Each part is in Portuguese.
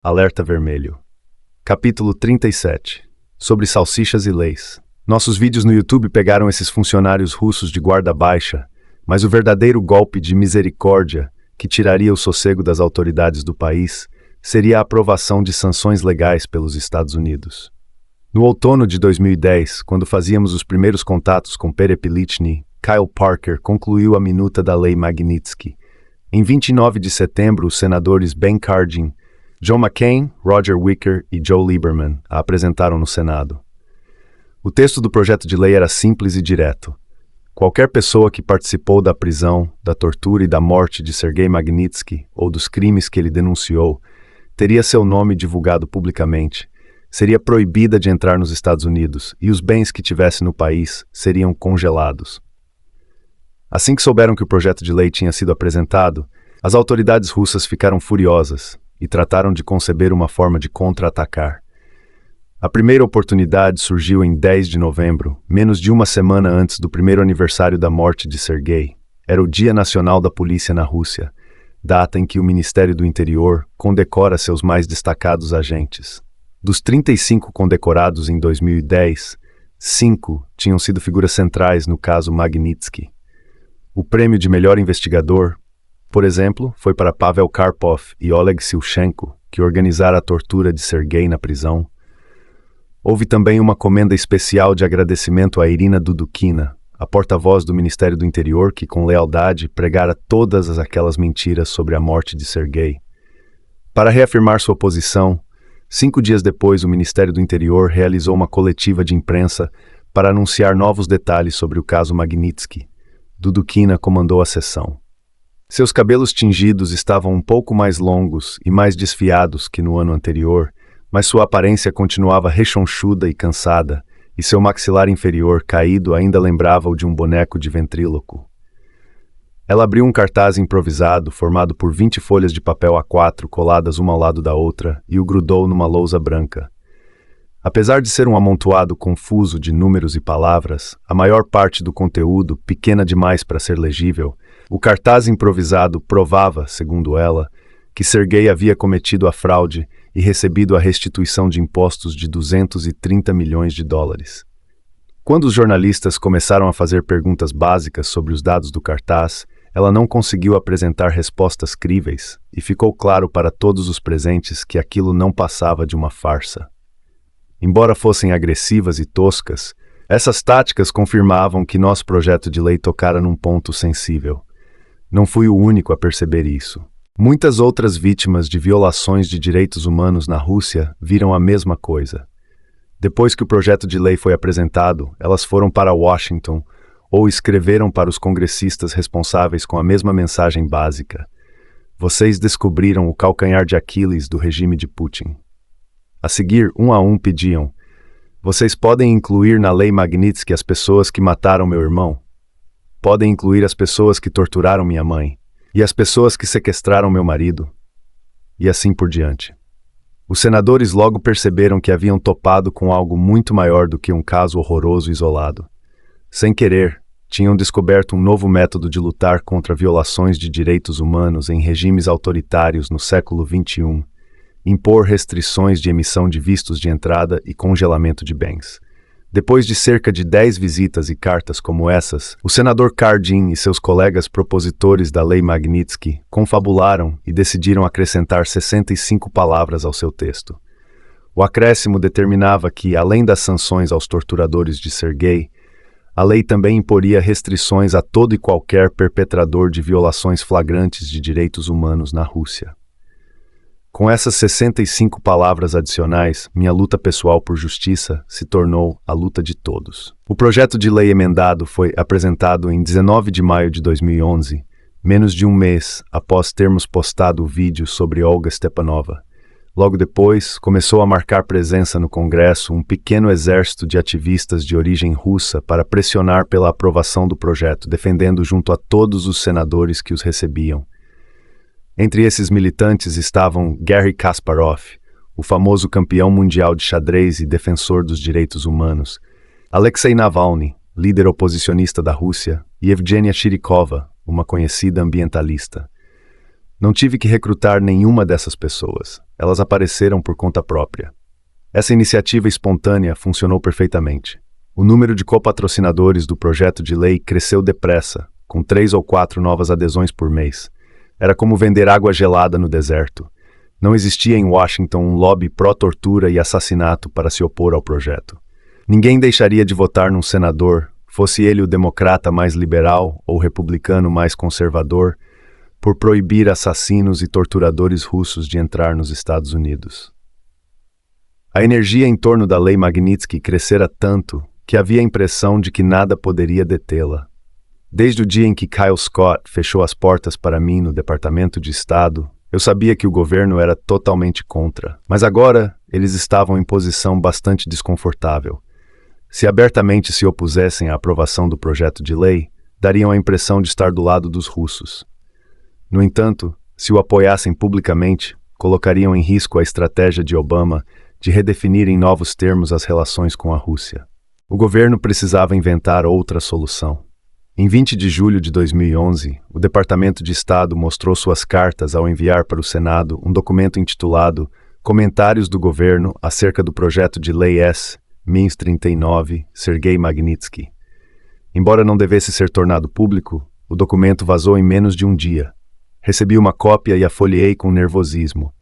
Alerta Vermelho. Capítulo 37. Sobre salsichas e leis. Nossos vídeos no YouTube pegaram esses funcionários russos de guarda baixa, mas o verdadeiro golpe de misericórdia, que tiraria o sossego das autoridades do país, seria a aprovação de sanções legais pelos Estados Unidos. No outono de 2010, quando fazíamos os primeiros contatos com Perepilichny, Kyle Parker concluiu a minuta da Lei Magnitsky. Em 29 de setembro, os senadores Ben Cardin, John McCain, Roger Wicker e Joe Lieberman a apresentaram no Senado. O texto do projeto de lei era simples e direto. Qualquer pessoa que participou da prisão, da tortura e da morte de Sergei Magnitsky ou dos crimes que ele denunciou, teria seu nome divulgado publicamente, seria proibida de entrar nos Estados Unidos e os bens que tivesse no país seriam congelados. Assim que souberam que o projeto de lei tinha sido apresentado, as autoridades russas ficaram furiosas e trataram de conceber uma forma de contra-atacar. A primeira oportunidade surgiu em 10 de novembro, menos de uma semana antes do primeiro aniversário da morte de Sergei. Era o Dia Nacional da Polícia na Rússia, data em que o Ministério do Interior condecora seus mais destacados agentes. Dos 35 condecorados em 2010, 5 tinham sido figuras centrais no caso Magnitsky. O prêmio de melhor investigador, por exemplo, foi para Pavel Karpov e Oleg Silchenko, que organizaram a tortura de Sergei na prisão. Houve também uma comenda especial de agradecimento a Irina Dudukina, a porta-voz do Ministério do Interior, que com lealdade pregara todas aquelas mentiras sobre a morte de Sergei. Para reafirmar sua posição, 5 dias depois o Ministério do Interior realizou uma coletiva de imprensa para anunciar novos detalhes sobre o caso Magnitsky. Dudukina comandou a sessão. Seus cabelos tingidos estavam um pouco mais longos e mais desfiados que no ano anterior, mas sua aparência continuava rechonchuda e cansada, e seu maxilar inferior caído ainda lembrava o de um boneco de ventríloco. Ela abriu um cartaz improvisado, formado por 20 folhas de papel A4 coladas uma ao lado da outra, e o grudou numa lousa branca. Apesar de ser um amontoado confuso de números e palavras, a maior parte do conteúdo, pequena demais para ser legível, o cartaz improvisado provava, segundo ela, que Sergei havia cometido a fraude e recebido a restituição de impostos de 230 milhões de dólares. Quando os jornalistas começaram a fazer perguntas básicas sobre os dados do cartaz, ela não conseguiu apresentar respostas críveis e ficou claro para todos os presentes que aquilo não passava de uma farsa. Embora fossem agressivas e toscas, essas táticas confirmavam que nosso projeto de lei tocara num ponto sensível. Não fui o único a perceber isso. Muitas outras vítimas de violações de direitos humanos na Rússia viram a mesma coisa. Depois que o projeto de lei foi apresentado, elas foram para Washington ou escreveram para os congressistas responsáveis com a mesma mensagem básica. Vocês descobriram o calcanhar de Aquiles do regime de Putin. A seguir, um a um pediam: vocês podem incluir na lei Magnitsky as pessoas que mataram meu irmão? Podem incluir as pessoas que torturaram minha mãe? E as pessoas que sequestraram meu marido? E assim por diante. Os senadores logo perceberam que haviam topado com algo muito maior do que um caso horroroso isolado. Sem querer, tinham descoberto um novo método de lutar contra violações de direitos humanos em regimes autoritários no século XXI. Impor restrições de emissão de vistos de entrada e congelamento de bens. Depois de cerca de 10 visitas e cartas como essas, o senador Cardin e seus colegas propositores da Lei Magnitsky confabularam e decidiram acrescentar 65 palavras ao seu texto. O acréscimo determinava que, além das sanções aos torturadores de Sergei, a lei também imporia restrições a todo e qualquer perpetrador de violações flagrantes de direitos humanos na Rússia. Com essas 65 palavras adicionais, minha luta pessoal por justiça se tornou a luta de todos. O projeto de lei emendado foi apresentado em 19 de maio de 2011, menos de um mês após termos postado o vídeo sobre Olga Stepanova. Logo depois, começou a marcar presença no Congresso um pequeno exército de ativistas de origem russa para pressionar pela aprovação do projeto, defendendo junto a todos os senadores que os recebiam. Entre esses militantes estavam Garry Kasparov, o famoso campeão mundial de xadrez e defensor dos direitos humanos, Alexei Navalny, líder oposicionista da Rússia, e Evgenia Chirikova, uma conhecida ambientalista. Não tive que recrutar nenhuma dessas pessoas. Elas apareceram por conta própria. Essa iniciativa espontânea funcionou perfeitamente. O número de copatrocinadores do projeto de lei cresceu depressa, com 3 ou 4 novas adesões por mês. Era como vender água gelada no deserto. Não existia em Washington um lobby pró-tortura e assassinato para se opor ao projeto. Ninguém deixaria de votar num senador, fosse ele o democrata mais liberal ou o republicano mais conservador, por proibir assassinos e torturadores russos de entrar nos Estados Unidos. A energia em torno da Lei Magnitsky crescera tanto que havia a impressão de que nada poderia detê-la. Desde o dia em que Kyle Scott fechou as portas para mim no Departamento de Estado, eu sabia que o governo era totalmente contra, mas agora eles estavam em posição bastante desconfortável. Se abertamente se opusessem à aprovação do projeto de lei, dariam a impressão de estar do lado dos russos. No entanto, se o apoiassem publicamente, colocariam em risco a estratégia de Obama de redefinir em novos termos as relações com a Rússia. O governo precisava inventar outra solução. Em 20 de julho de 2011, o Departamento de Estado mostrou suas cartas ao enviar para o Senado um documento intitulado Comentários do Governo acerca do projeto de lei S-39, Sergei Magnitsky. Embora não devesse ser tornado público, o documento vazou em menos de um dia. Recebi uma cópia e a folheei com nervosismo.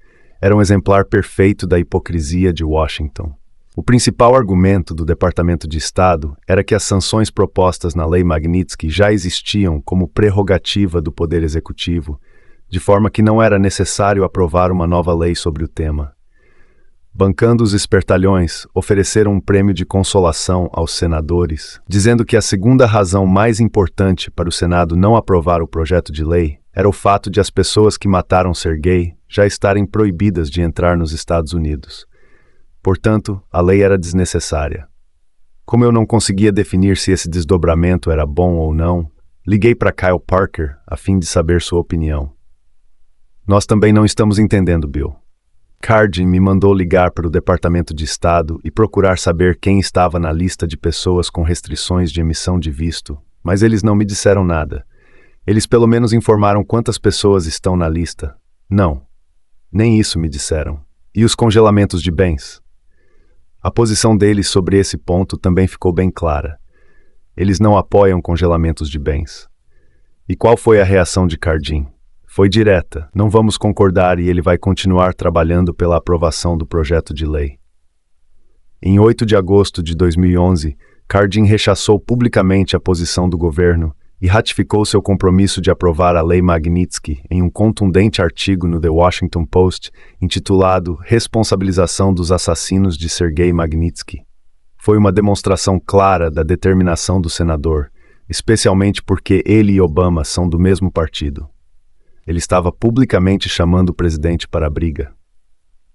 Era um exemplar perfeito da hipocrisia de Washington. O principal argumento do Departamento de Estado era que as sanções propostas na Lei Magnitsky já existiam como prerrogativa do Poder Executivo, de forma que não era necessário aprovar uma nova lei sobre o tema. Bancando os espertalhões, ofereceram um prêmio de consolação aos senadores, dizendo que a segunda razão mais importante para o Senado não aprovar o projeto de lei era o fato de as pessoas que mataram Sergei já estarem proibidas de entrar nos Estados Unidos. Portanto, a lei era desnecessária. Como eu não conseguia definir se esse desdobramento era bom ou não, liguei para Kyle Parker a fim de saber sua opinião. Nós também não estamos entendendo, Bill. Cardin me mandou ligar para o Departamento de Estado e procurar saber quem estava na lista de pessoas com restrições de emissão de visto, mas eles não me disseram nada. Eles pelo menos informaram quantas pessoas estão na lista. Não, nem isso me disseram. E os congelamentos de bens? A posição deles sobre esse ponto também ficou bem clara. Eles não apoiam congelamentos de bens. E qual foi a reação de Cardin? Foi direta: não vamos concordar e ele vai continuar trabalhando pela aprovação do projeto de lei. Em 8 de agosto de 2011, Cardin rechaçou publicamente a posição do governo e ratificou seu compromisso de aprovar a Lei Magnitsky em um contundente artigo no The Washington Post intitulado Responsabilização dos Assassinos de Sergei Magnitsky. Foi uma demonstração clara da determinação do senador, especialmente porque ele e Obama são do mesmo partido. Ele estava publicamente chamando o presidente para a briga.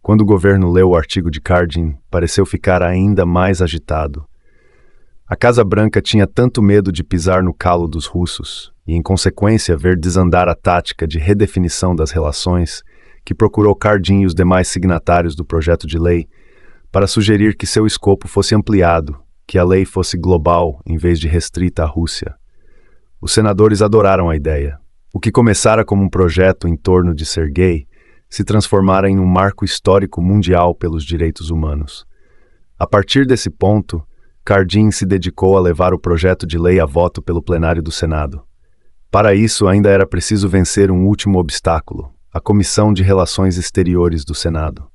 Quando o governo leu o artigo de Cardin, pareceu ficar ainda mais agitado. A Casa Branca tinha tanto medo de pisar no calo dos russos e, em consequência, ver desandar a tática de redefinição das relações, que procurou Cardin e os demais signatários do projeto de lei para sugerir que seu escopo fosse ampliado, que a lei fosse global em vez de restrita à Rússia. Os senadores adoraram a ideia. O que começara como um projeto em torno de Sergei se transformara em um marco histórico mundial pelos direitos humanos. A partir desse ponto, Cardin se dedicou a levar o projeto de lei a voto pelo plenário do Senado. Para isso, ainda era preciso vencer um último obstáculo: a Comissão de Relações Exteriores do Senado.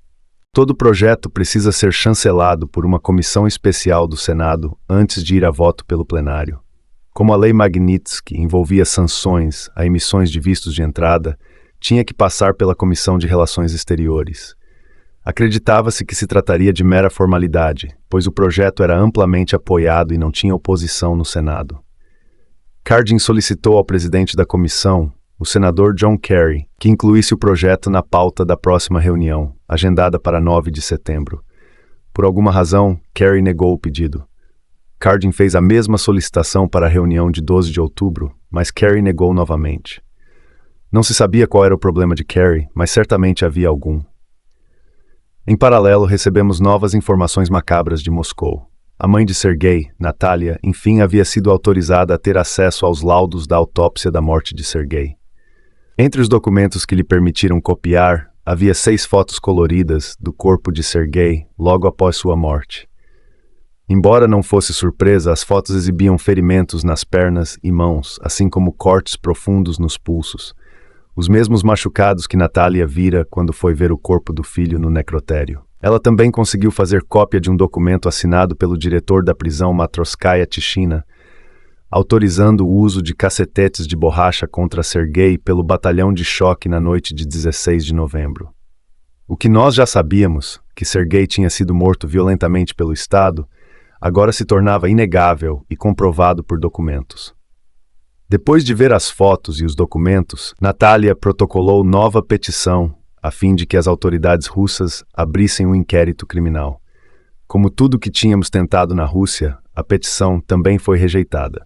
Todo projeto precisa ser chancelado por uma comissão especial do Senado antes de ir a voto pelo plenário. Como a Lei Magnitsky envolvia sanções a emissões de vistos de entrada, tinha que passar pela Comissão de Relações Exteriores. Acreditava-se que se trataria de mera formalidade, pois o projeto era amplamente apoiado e não tinha oposição no Senado. Cardin solicitou ao presidente da comissão, o senador John Kerry, que incluísse o projeto na pauta da próxima reunião, agendada para 9 de setembro. Por alguma razão, Kerry negou o pedido. Cardin fez a mesma solicitação para a reunião de 12 de outubro, mas Kerry negou novamente. Não se sabia qual era o problema de Kerry, mas certamente havia algum. Em paralelo, recebemos novas informações macabras de Moscou. A mãe de Sergei, Natalia, enfim havia sido autorizada a ter acesso aos laudos da autópsia da morte de Sergei. Entre os documentos que lhe permitiram copiar, havia 6 fotos coloridas do corpo de Sergei logo após sua morte. Embora não fosse surpresa, as fotos exibiam ferimentos nas pernas e mãos, assim como cortes profundos nos pulsos, os mesmos machucados que Natalia vira quando foi ver o corpo do filho no necrotério. Ela também conseguiu fazer cópia de um documento assinado pelo diretor da prisão Matroskaya Tichina, autorizando o uso de cacetetes de borracha contra Sergei pelo batalhão de choque na noite de 16 de novembro. O que nós já sabíamos, que Sergei tinha sido morto violentamente pelo Estado, agora se tornava inegável e comprovado por documentos. Depois de ver as fotos e os documentos, Natalia protocolou nova petição a fim de que as autoridades russas abrissem um inquérito criminal. Como tudo que tínhamos tentado na Rússia, a petição também foi rejeitada.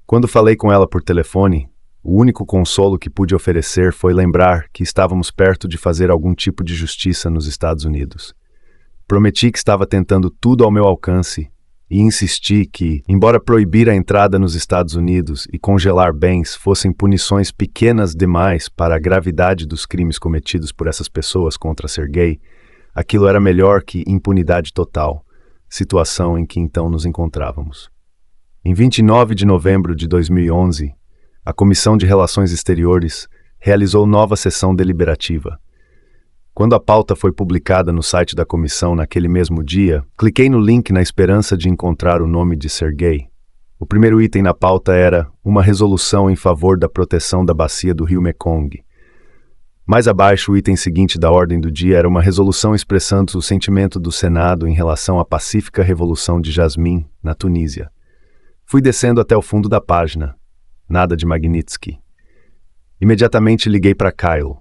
Quando falei com ela por telefone, o único consolo que pude oferecer foi lembrar que estávamos perto de fazer algum tipo de justiça nos Estados Unidos. Prometi que estava tentando tudo ao meu alcance e insisti que, embora proibir a entrada nos Estados Unidos e congelar bens fossem punições pequenas demais para a gravidade dos crimes cometidos por essas pessoas contra Sergei, aquilo era melhor que impunidade total, situação em que então nos encontrávamos. Em 29 de novembro de 2011, a Comissão de Relações Exteriores realizou nova sessão deliberativa. Quando a pauta foi publicada no site da comissão naquele mesmo dia, cliquei no link na esperança de encontrar o nome de Sergei. O primeiro item na pauta era uma resolução em favor da proteção da bacia do rio Mekong. Mais abaixo, o item seguinte da ordem do dia era uma resolução expressando o sentimento do Senado em relação à pacífica Revolução de Jasmin, na Tunísia. Fui descendo até o fundo da página. Nada de Magnitsky. Imediatamente liguei para Kyle.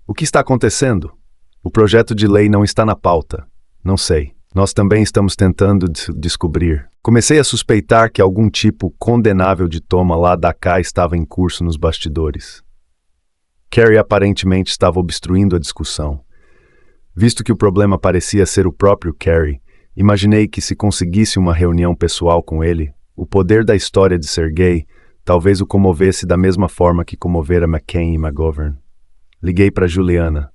O que está acontecendo? O projeto de lei não está na pauta. Não sei. Nós também estamos tentando descobrir. Comecei a suspeitar que algum tipo condenável de toma lá da cá estava em curso nos bastidores. Carrie aparentemente estava obstruindo a discussão. Visto que o problema parecia ser o próprio Carrie, imaginei que se conseguisse uma reunião pessoal com ele, o poder da história de Sergei talvez o comovesse da mesma forma que comovera McCain e McGovern. Liguei para Juliana.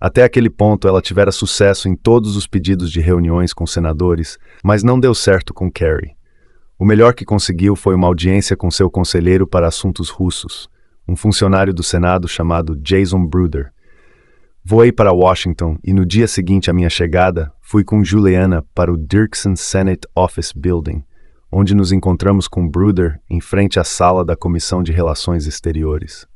Até aquele ponto ela tivera sucesso em todos os pedidos de reuniões com senadores, mas não deu certo com Carrie. O melhor que conseguiu foi uma audiência com seu conselheiro para assuntos russos, um funcionário do Senado chamado Jason Bruder. Voei para Washington e no dia seguinte à minha chegada, fui com Juliana para o Dirksen Senate Office Building, onde nos encontramos com Bruder em frente à sala da Comissão de Relações Exteriores.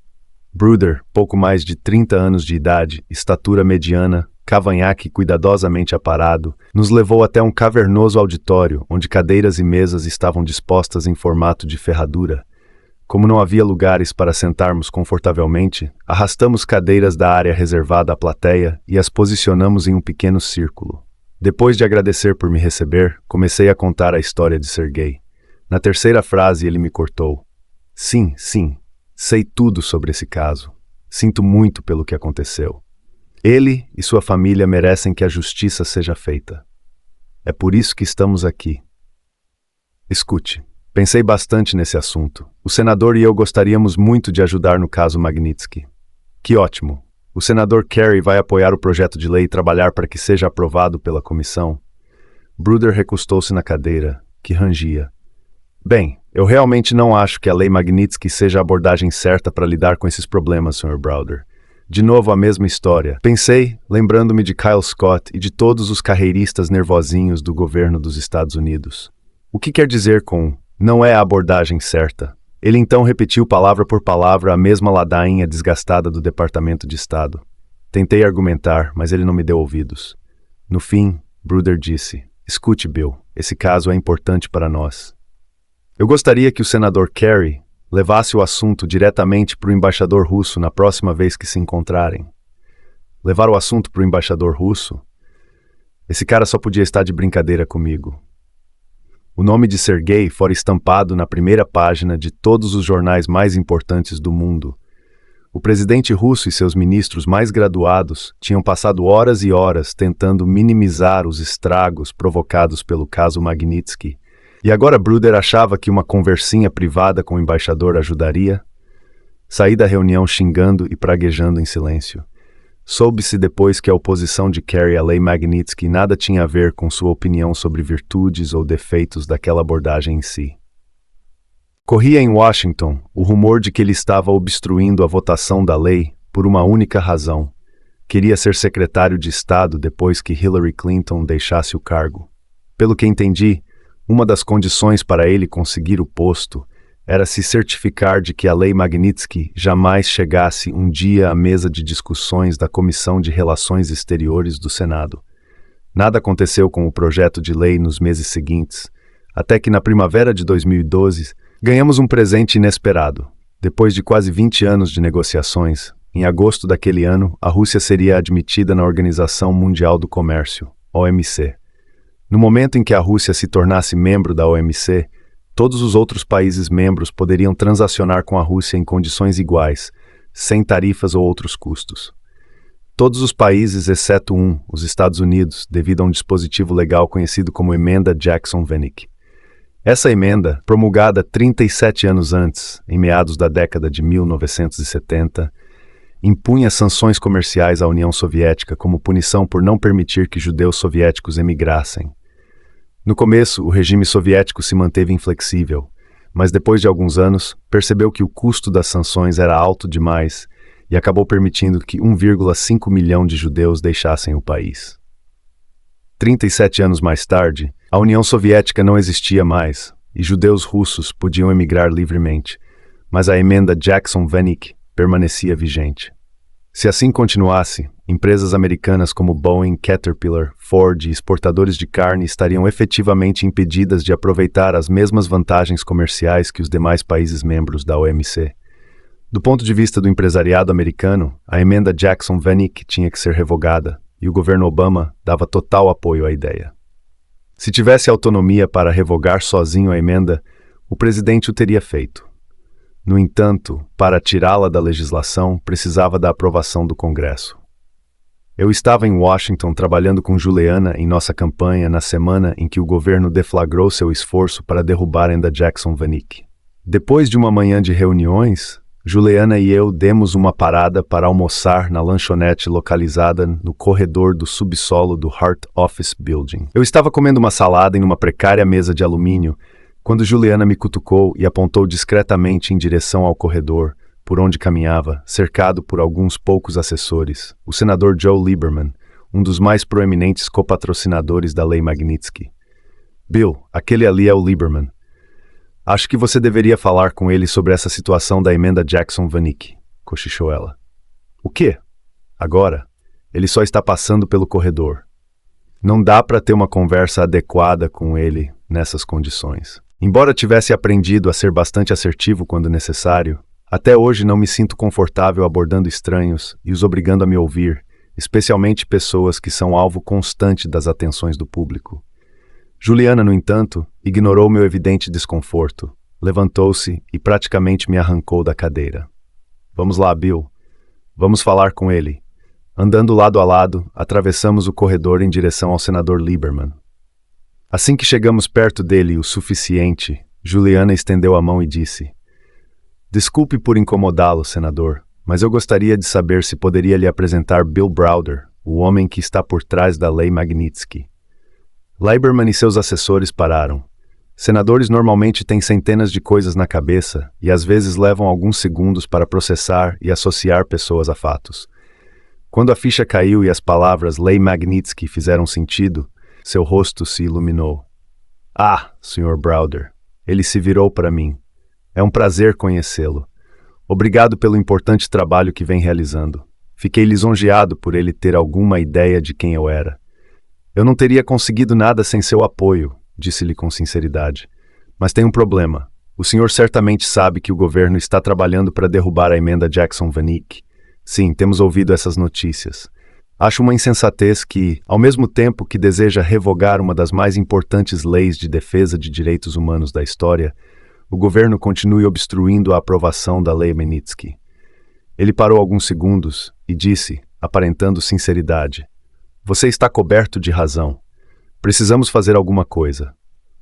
Bruder, pouco mais de 30 anos de idade, estatura mediana, cavanhaque cuidadosamente aparado, nos levou até um cavernoso auditório onde cadeiras e mesas estavam dispostas em formato de ferradura. Como não havia lugares para sentarmos confortavelmente, arrastamos cadeiras da área reservada à plateia e as posicionamos em um pequeno círculo. Depois de agradecer por me receber, comecei a contar a história de Sergei. Na terceira frase ele me cortou. Sim, sei tudo sobre esse caso. Sinto muito pelo que aconteceu. Ele e sua família merecem que a justiça seja feita. É por isso que estamos aqui. Escute, pensei bastante nesse assunto. O senador e eu gostaríamos muito de ajudar no caso Magnitsky. Que ótimo! O senador Carey vai apoiar o projeto de lei e trabalhar para que seja aprovado pela comissão. Bruder recostou-se na cadeira, que rangia. Bem, eu realmente não acho que a lei Magnitsky seja a abordagem certa para lidar com esses problemas, Sr. Browder. De novo a mesma história. Pensei, lembrando-me de Kyle Scott e de todos os carreiristas nervosinhos do governo dos Estados Unidos. O que quer dizer com não é a abordagem certa? Ele então repetiu palavra por palavra a mesma ladainha desgastada do Departamento de Estado. Tentei argumentar, mas ele não me deu ouvidos. No fim, Bruder disse, escute, Bill, esse caso é importante para nós. Eu gostaria que o senador Carey levasse o assunto diretamente para o embaixador russo na próxima vez que se encontrarem. Levar o assunto para o embaixador russo? Esse cara só podia estar de brincadeira comigo. O nome de Sergei fora estampado na primeira página de todos os jornais mais importantes do mundo. O presidente russo e seus ministros mais graduados tinham passado horas e horas tentando minimizar os estragos provocados pelo caso Magnitsky. E agora Bruder achava que uma conversinha privada com o embaixador ajudaria? Saí da reunião xingando e praguejando em silêncio. Soube-se depois que a oposição de Kerry à Lei Magnitsky nada tinha a ver com sua opinião sobre virtudes ou defeitos daquela abordagem em si. Corria em Washington o rumor de que ele estava obstruindo a votação da lei por uma única razão. Queria ser secretário de Estado depois que Hillary Clinton deixasse o cargo. Pelo que entendi, uma das condições para ele conseguir o posto era se certificar de que a Lei Magnitsky jamais chegasse um dia à mesa de discussões da Comissão de Relações Exteriores do Senado. Nada aconteceu com o projeto de lei nos meses seguintes, até que na primavera de 2012 ganhamos um presente inesperado. Depois de quase 20 anos de negociações, em agosto daquele ano, a Rússia seria admitida na Organização Mundial do Comércio, OMC. No momento em que a Rússia se tornasse membro da OMC, todos os outros países membros poderiam transacionar com a Rússia em condições iguais, sem tarifas ou outros custos. Todos os países, exceto os Estados Unidos, devido a um dispositivo legal conhecido como Emenda Jackson-Vanik. Essa emenda, promulgada 37 anos antes, em meados da década de 1970, impunha sanções comerciais à União Soviética como punição por não permitir que judeus soviéticos emigrassem. No começo, o regime soviético se manteve inflexível, mas depois de alguns anos, percebeu que o custo das sanções era alto demais e acabou permitindo que 1,5 milhão de judeus deixassem o país. 37 anos mais tarde, a União Soviética não existia mais e judeus russos podiam emigrar livremente, mas a emenda Jackson-Vanik permanecia vigente. Se assim continuasse, empresas americanas como Boeing, Caterpillar, Ford e exportadores de carne estariam efetivamente impedidas de aproveitar as mesmas vantagens comerciais que os demais países membros da OMC. Do ponto de vista do empresariado americano, a emenda Jackson-Vanik tinha que ser revogada, e o governo Obama dava total apoio à ideia. Se tivesse autonomia para revogar sozinho a emenda, o presidente o teria feito. No entanto, para tirá-la da legislação, precisava da aprovação do Congresso. Eu estava em Washington trabalhando com Juliana em nossa campanha na semana em que o governo deflagrou seu esforço para derrubar a emenda Jackson-Vanik. Depois de uma manhã de reuniões, Juliana e eu demos uma parada para almoçar na lanchonete localizada no corredor do subsolo do Hart Office Building. Eu estava comendo uma salada em uma precária mesa de alumínio quando Juliana me cutucou e apontou discretamente em direção ao corredor, por onde caminhava, cercado por alguns poucos assessores, o senador Joe Lieberman, um dos mais proeminentes copatrocinadores da Lei Magnitsky. Bill, aquele ali é o Lieberman. Acho que você deveria falar com ele sobre essa situação da emenda Jackson-Vanik, cochichou ela. O quê? Agora? Ele só está passando pelo corredor. Não dá para ter uma conversa adequada com ele nessas condições. Embora tivesse aprendido a ser bastante assertivo quando necessário, até hoje não me sinto confortável abordando estranhos e os obrigando a me ouvir, especialmente pessoas que são alvo constante das atenções do público. Juliana, no entanto, ignorou meu evidente desconforto, levantou-se e praticamente me arrancou da cadeira. Vamos lá, Bill. Vamos falar com ele. Andando lado a lado, atravessamos o corredor em direção ao senador Lieberman. Assim que chegamos perto dele o suficiente, Juliana estendeu a mão e disse: Desculpe por incomodá-lo, senador, mas eu gostaria de saber se poderia lhe apresentar Bill Browder, o homem que está por trás da Lei Magnitsky. Lieberman e seus assessores pararam. Senadores normalmente têm centenas de coisas na cabeça e às vezes levam alguns segundos para processar e associar pessoas a fatos. Quando a ficha caiu e as palavras Lei Magnitsky fizeram sentido, seu rosto se iluminou. Ah, Sr. Browder. Ele se virou para mim. É um prazer conhecê-lo. Obrigado pelo importante trabalho que vem realizando. Fiquei lisonjeado por ele ter alguma ideia de quem eu era. Eu não teria conseguido nada sem seu apoio, disse-lhe com sinceridade. Mas tem um problema. O senhor certamente sabe que o governo está trabalhando para derrubar a emenda Jackson-Vanik. Sim, temos ouvido essas notícias. Acho uma insensatez que, ao mesmo tempo que deseja revogar uma das mais importantes leis de defesa de direitos humanos da história, o governo continue obstruindo a aprovação da Lei Magnitsky. Ele parou alguns segundos e disse, aparentando sinceridade: Você está coberto de razão. Precisamos fazer alguma coisa.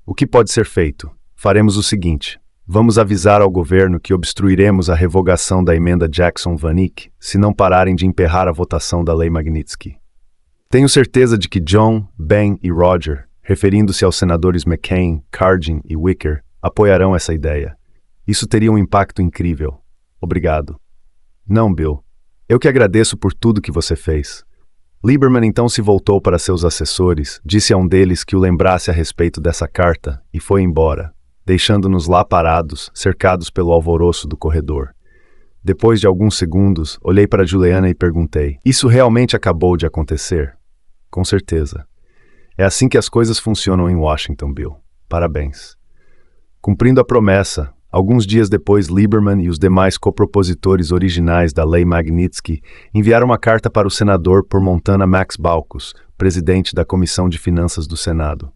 O que pode ser feito? Faremos o seguinte. Vamos avisar ao governo que obstruiremos a revogação da emenda Jackson-Vanik se não pararem de emperrar a votação da Lei Magnitsky. Tenho certeza de que John, Ben e Roger, referindo-se aos senadores McCain, Cardin e Wicker, apoiarão essa ideia. Isso teria um impacto incrível. Obrigado. Não, Bill. Eu que agradeço por tudo que você fez. Lieberman então se voltou para seus assessores, disse a um deles que o lembrasse a respeito dessa carta e foi embora, deixando-nos lá parados, cercados pelo alvoroço do corredor. Depois de alguns segundos, olhei para Juliana e perguntei: isso realmente acabou de acontecer? Com certeza. É assim que as coisas funcionam em Washington, Bill. Parabéns. Cumprindo a promessa, alguns dias depois, Lieberman e os demais copropositores originais da Lei Magnitsky enviaram uma carta para o senador por Montana Max Baucus, presidente da Comissão de Finanças do Senado.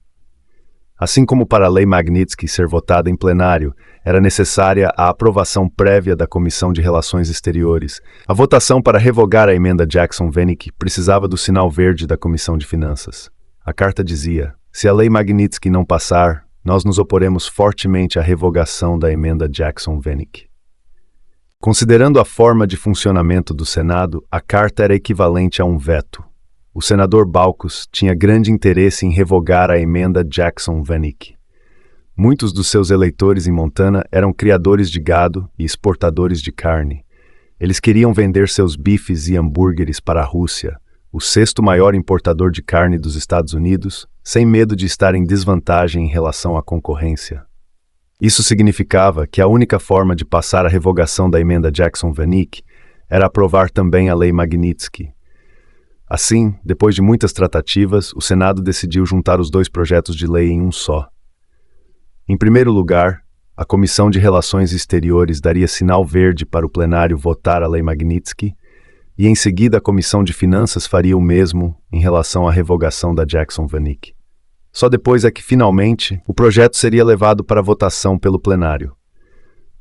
Assim como para a Lei Magnitsky ser votada em plenário, era necessária a aprovação prévia da Comissão de Relações Exteriores. A votação para revogar a emenda Jackson-Vanik precisava do sinal verde da Comissão de Finanças. A carta dizia: se a Lei Magnitsky não passar, nós nos oporemos fortemente à revogação da emenda Jackson-Vanik. Considerando a forma de funcionamento do Senado, a carta era equivalente a um veto. O senador Baucus tinha grande interesse em revogar a emenda Jackson-Vanik. Muitos dos seus eleitores em Montana eram criadores de gado e exportadores de carne. Eles queriam vender seus bifes e hambúrgueres para a Rússia, o sexto maior importador de carne dos Estados Unidos, sem medo de estar em desvantagem em relação à concorrência. Isso significava que a única forma de passar a revogação da emenda Jackson-Vanik era aprovar também a Lei Magnitsky. Assim, depois de muitas tratativas, o Senado decidiu juntar os dois projetos de lei em um só. Em primeiro lugar, a Comissão de Relações Exteriores daria sinal verde para o plenário votar a Lei Magnitsky, e em seguida a Comissão de Finanças faria o mesmo em relação à revogação da Jackson-Vanik. Só depois é que, finalmente, o projeto seria levado para votação pelo plenário.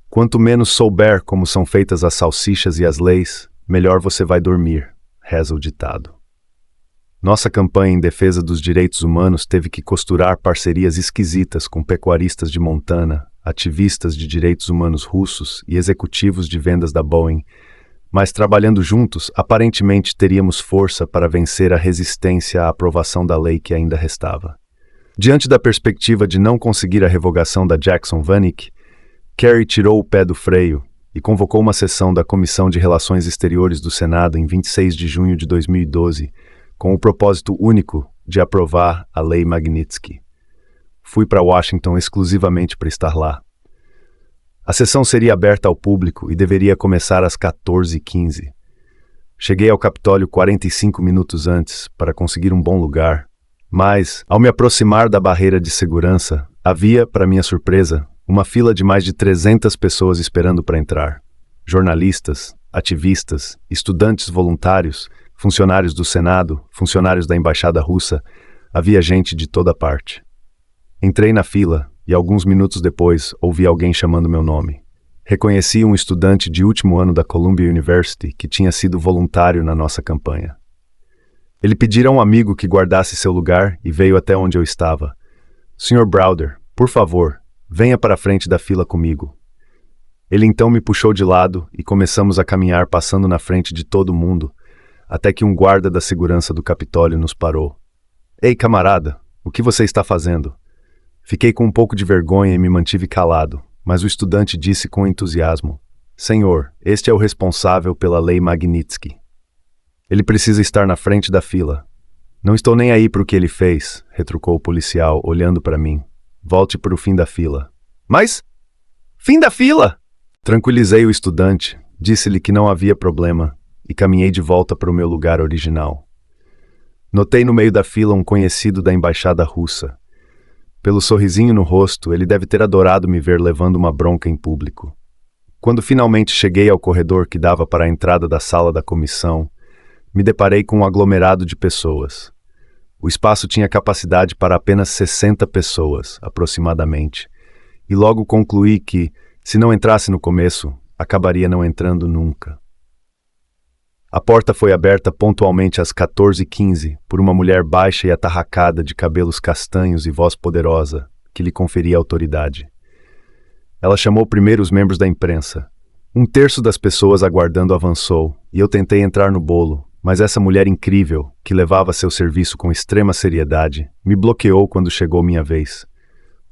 Quanto menos souber como são feitas as salsichas e as leis, melhor você vai dormir, reza o ditado. Nossa campanha em defesa dos direitos humanos teve que costurar parcerias esquisitas com pecuaristas de Montana, ativistas de direitos humanos russos e executivos de vendas da Boeing, mas trabalhando juntos, aparentemente teríamos força para vencer a resistência à aprovação da lei que ainda restava. Diante da perspectiva de não conseguir a revogação da Jackson-Vanik, Kerry tirou o pé do freio e convocou uma sessão da Comissão de Relações Exteriores do Senado em 26 de junho de 2012, com o propósito único de aprovar a Lei Magnitsky. Fui para Washington exclusivamente para estar lá. A sessão seria aberta ao público e deveria começar às 14h15. Cheguei ao Capitólio 45 minutos antes para conseguir um bom lugar, mas, ao me aproximar da barreira de segurança, havia, para minha surpresa, uma fila de mais de 300 pessoas esperando para entrar. Jornalistas, ativistas, estudantes voluntários, funcionários do Senado, funcionários da Embaixada Russa, havia gente de toda parte. Entrei na fila e alguns minutos depois ouvi alguém chamando meu nome. Reconheci um estudante de último ano da Columbia University que tinha sido voluntário na nossa campanha. Ele pedira a um amigo que guardasse seu lugar e veio até onde eu estava. Sr. Browder, por favor, venha para a frente da fila comigo. Ele então me puxou de lado e começamos a caminhar passando na frente de todo mundo, até que um guarda da segurança do Capitólio nos parou. Ei, camarada, o que você está fazendo? Fiquei com um pouco de vergonha e me mantive calado, mas o estudante disse com entusiasmo: Senhor, este é o responsável pela Lei Magnitsky. Ele precisa estar na frente da fila. Não estou nem aí para o que ele fez, retrucou o policial, olhando para mim. Volte para o fim da fila. Mas? Fim da fila! Tranquilizei o estudante, disse-lhe que não havia problema e caminhei de volta para o meu lugar original. Notei no meio da fila um conhecido da embaixada russa. Pelo sorrisinho no rosto, ele deve ter adorado me ver levando uma bronca em público. Quando finalmente cheguei ao corredor que dava para a entrada da sala da comissão, me deparei com um aglomerado de pessoas. O espaço tinha capacidade para apenas 60 pessoas, aproximadamente, e logo concluí que, se não entrasse no começo, acabaria não entrando nunca. A porta foi aberta pontualmente às 14h15 por uma mulher baixa e atarracada de cabelos castanhos e voz poderosa, que lhe conferia autoridade. Ela chamou primeiro os membros da imprensa. Um terço das pessoas aguardando avançou, e eu tentei entrar no bolo, mas essa mulher incrível, que levava seu serviço com extrema seriedade, me bloqueou quando chegou minha vez.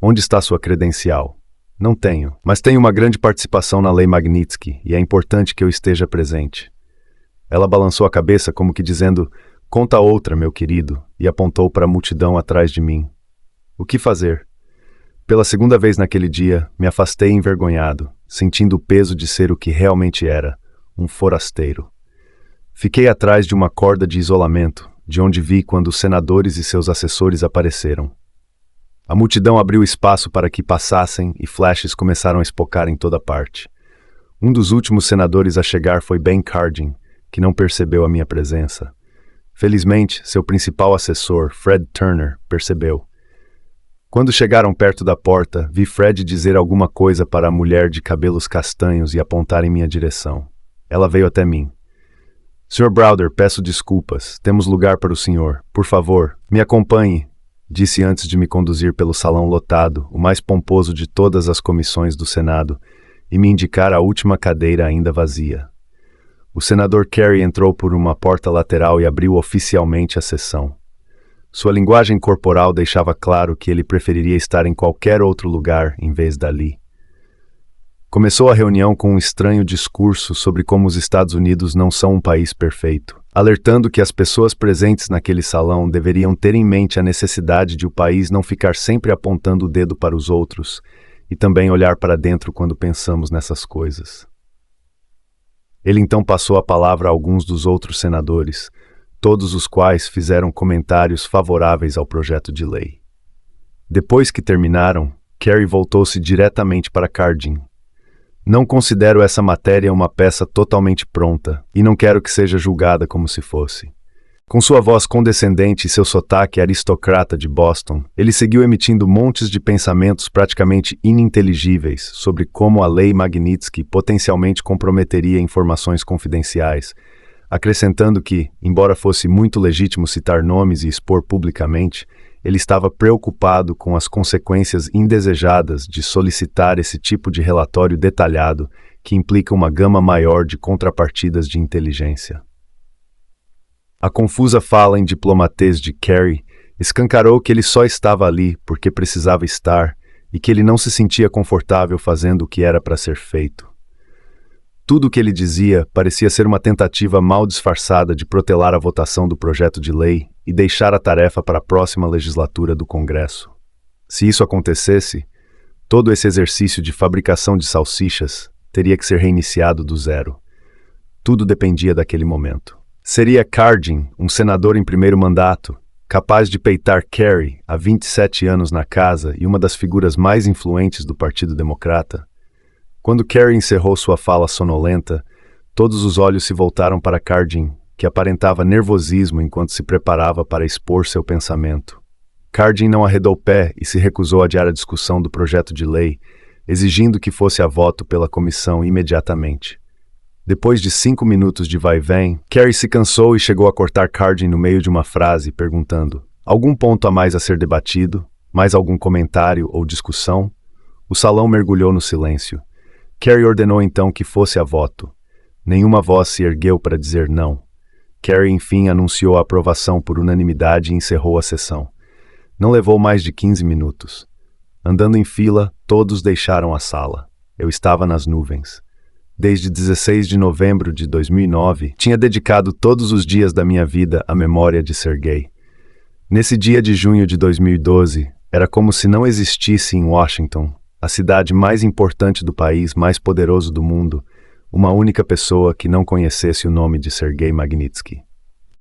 Onde está sua credencial? Não tenho, mas tenho uma grande participação na Lei Magnitsky, e é importante que eu esteja presente. Ela balançou a cabeça como que dizendo, conta outra, meu querido, e apontou para a multidão atrás de mim. O que fazer? Pela segunda vez naquele dia, me afastei envergonhado, sentindo o peso de ser o que realmente era, um forasteiro. Fiquei atrás de uma corda de isolamento, de onde vi quando os senadores e seus assessores apareceram. A multidão abriu espaço para que passassem e flashes começaram a espocar em toda parte. Um dos últimos senadores a chegar foi Ben Cardin, que não percebeu a minha presença. Felizmente, seu principal assessor, Fred Turner, percebeu. Quando chegaram perto da porta, vi Fred dizer alguma coisa para a mulher de cabelos castanhos e apontar em minha direção. Ela veio até mim. Sr. Browder, peço desculpas. Temos lugar para o senhor. Por favor, me acompanhe, disse antes de me conduzir pelo salão lotado, o mais pomposo de todas as comissões do Senado, e me indicar a última cadeira ainda vazia. O senador Kerry entrou por uma porta lateral e abriu oficialmente a sessão. Sua linguagem corporal deixava claro que ele preferiria estar em qualquer outro lugar em vez dali. Começou a reunião com um estranho discurso sobre como os Estados Unidos não são um país perfeito, alertando que as pessoas presentes naquele salão deveriam ter em mente a necessidade de o país não ficar sempre apontando o dedo para os outros e também olhar para dentro quando pensamos nessas coisas. Ele então passou a palavra a alguns dos outros senadores, todos os quais fizeram comentários favoráveis ao projeto de lei. Depois que terminaram, Kerry voltou-se diretamente para Cardin. Não considero essa matéria uma peça totalmente pronta, e não quero que seja julgada como se fosse. Com sua voz condescendente e seu sotaque aristocrata de Boston, ele seguiu emitindo montes de pensamentos praticamente ininteligíveis sobre como a Lei Magnitsky potencialmente comprometeria informações confidenciais, acrescentando que, embora fosse muito legítimo citar nomes e expor publicamente, ele estava preocupado com as consequências indesejadas de solicitar esse tipo de relatório detalhado que implica uma gama maior de contrapartidas de inteligência. A confusa fala em diplomatês de Kerry escancarou que ele só estava ali porque precisava estar e que ele não se sentia confortável fazendo o que era para ser feito. Tudo o que ele dizia parecia ser uma tentativa mal disfarçada de protelar a votação do projeto de lei e deixar a tarefa para a próxima legislatura do Congresso. Se isso acontecesse, todo esse exercício de fabricação de salsichas teria que ser reiniciado do zero. Tudo dependia daquele momento. Seria Cardin, um senador em primeiro mandato, capaz de peitar Kerry há 27 anos na casa e uma das figuras mais influentes do Partido Democrata? Quando Kerry encerrou sua fala sonolenta, todos os olhos se voltaram para Cardin, que aparentava nervosismo enquanto se preparava para expor seu pensamento. Cardin não arredou pé e se recusou a adiar a discussão do projeto de lei, exigindo que fosse a voto pela comissão imediatamente. Depois de 5 minutos de vai-vem, Kerry se cansou e chegou a cortar Cardin no meio de uma frase, perguntando: algum ponto a mais a ser debatido? Mais algum comentário ou discussão? O salão mergulhou no silêncio. Kerry ordenou então que fosse a voto. Nenhuma voz se ergueu para dizer não. Kerry enfim anunciou a aprovação por unanimidade e encerrou a sessão. Não levou mais de 15 minutos. Andando em fila, todos deixaram a sala. Eu estava nas nuvens. Desde 16 de novembro de 2009, tinha dedicado todos os dias da minha vida à memória de Sergei. Nesse dia de junho de 2012, era como se não existisse em Washington, a cidade mais importante do país, mais poderoso do mundo, uma única pessoa que não conhecesse o nome de Sergei Magnitsky.